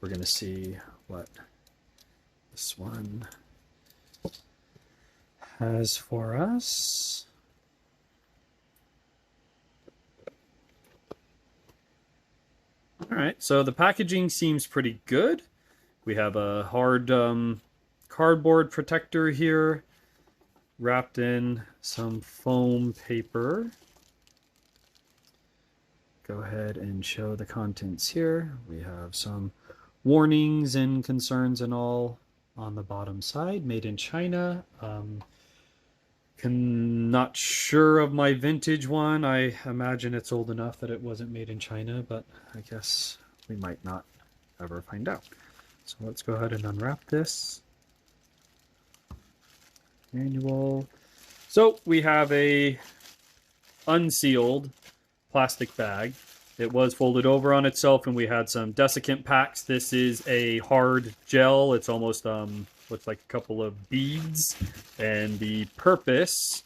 we're going to see what this one has for us. All right, so the packaging seems pretty good. We have a hard cardboard protector here, wrapped in some foam paper. Go ahead and show the contents here. We have some warnings and concerns and all on the bottom side, made in China. Not sure of my vintage one. I imagine it's old enough that it wasn't made in China, but I guess we might not ever find out. So let's go ahead and unwrap this. Manual. So we have a unsealed plastic bag. It was folded over on itself, and we had some desiccant packs. This is a hard gel. It's almost looks like a couple of beads, and the purpose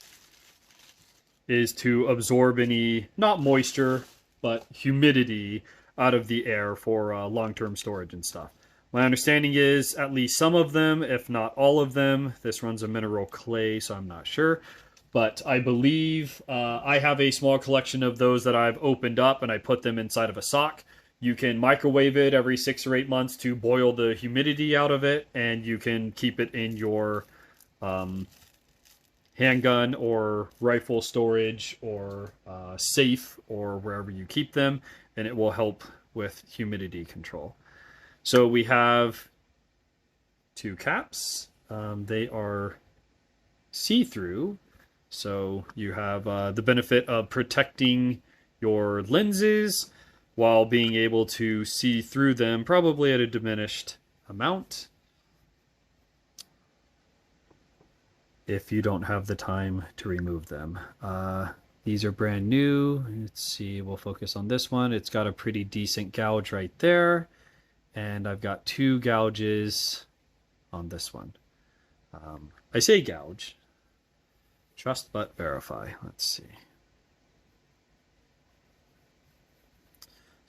is to absorb any, not moisture, but humidity out of the air for long-term storage and stuff. My understanding is at least some of them, if not all of them. This runs a mineral clay, so I'm not sure. But I believe I have a small collection of those that I've opened up, and I put them inside of a sock. You can microwave it every 6 or 8 months to boil the humidity out of it, and you can keep it in your handgun or rifle storage or safe or wherever you keep them, and it will help with humidity control. So we have 2 caps. They are see-through, so you have the benefit of protecting your lenses while being able to see through them, probably at a diminished amount, if you don't have the time to remove them. These are brand new. Let's see, we'll focus on this one. It's got a pretty decent gouge right there, and I've got 2 gouges on this one. I say gouge. Trust but verify. Let's see.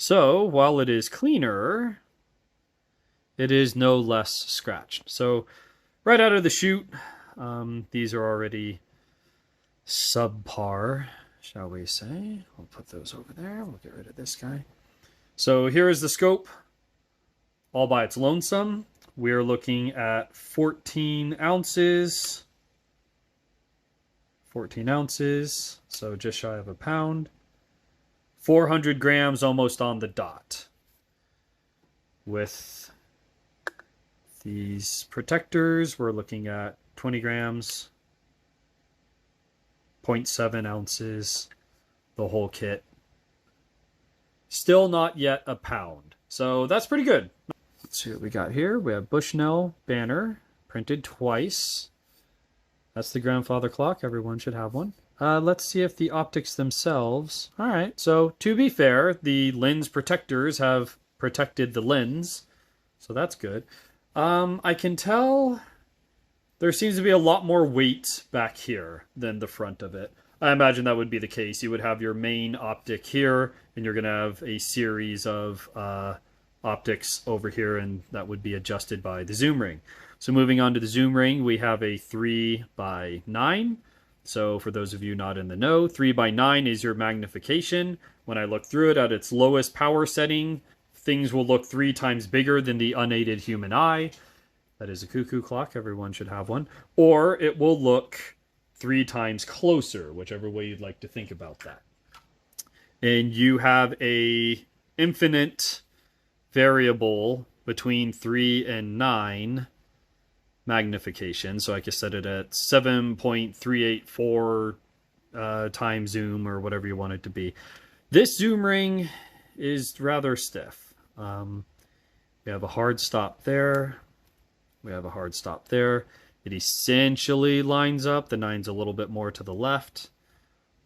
So, while it is cleaner, it is no less scratched. So, right out of the chute, these are already subpar, shall we say. We'll put those over there. We'll get rid of this guy. So, here is the scope all by its lonesome. We're looking at 14 ounces. 14 ounces, so just shy of a pound. 400 grams almost on the dot. With these protectors, we're looking at 20 grams, 0.7 ounces, the whole kit. Still not yet a pound. So that's pretty good. Let's see what we got here. We have Bushnell banner, printed twice. That's the grandfather clock. Everyone should have one. Let's see if the optics themselves... Alright, so to be fair, the lens protectors have protected the lens. So that's good. I can tell there seems to be a lot more weight back here than the front of it. I imagine that would be the case. You would have your main optic here, and you're going to have a series of optics over here, and that would be adjusted by the zoom ring. So moving on to the zoom ring, we have a 3x9. So for those of you not in the know, 3x9 is your magnification. When I look through it at its lowest power setting, things will look 3 times bigger than the unaided human eye. That is a cuckoo clock. Everyone should have one. Or it will look 3 times closer, whichever way you'd like to think about that. And you have a infinite variable between 3 and 9 magnification, so I can set it at 7.384 times zoom or whatever you want it to be. This zoom ring is rather stiff. We have a hard stop there. We have a hard stop there. It essentially lines up. The 9's a little bit more to the left.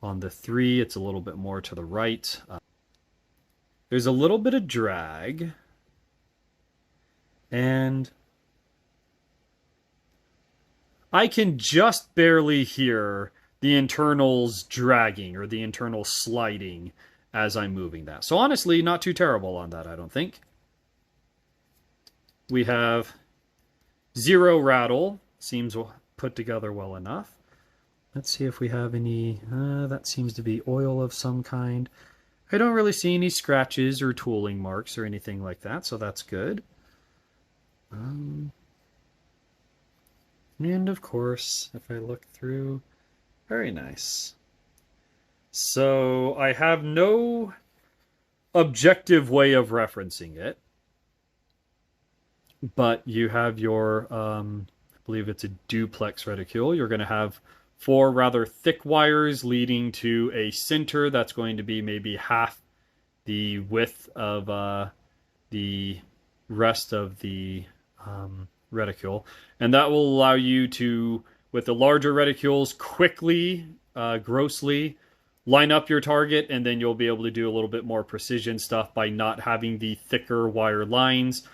On the 3, it's a little bit more to the right. There's a little bit of drag. And I can just barely hear the internals dragging or the internal sliding as I'm moving that. So honestly, not too terrible on that, I don't think. we have 0 rattle. Seems put together well enough. Let's see if we have any, that seems to be oil of some kind. I don't really see any scratches or tooling marks or anything like that, so that's good. And of course, if I look through, very nice. So I have no objective way of referencing it, but you have your, I believe it's a duplex reticule. You're going to have 4 rather thick wires leading to a center that's going to be maybe half the width of the rest of the reticule. And that will allow you to, with the larger reticules, quickly, grossly line up your target, and then you'll be able to do a little bit more precision stuff by not having the thicker wire lines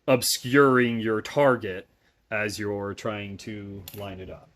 obscuring your target as you're trying to line it up.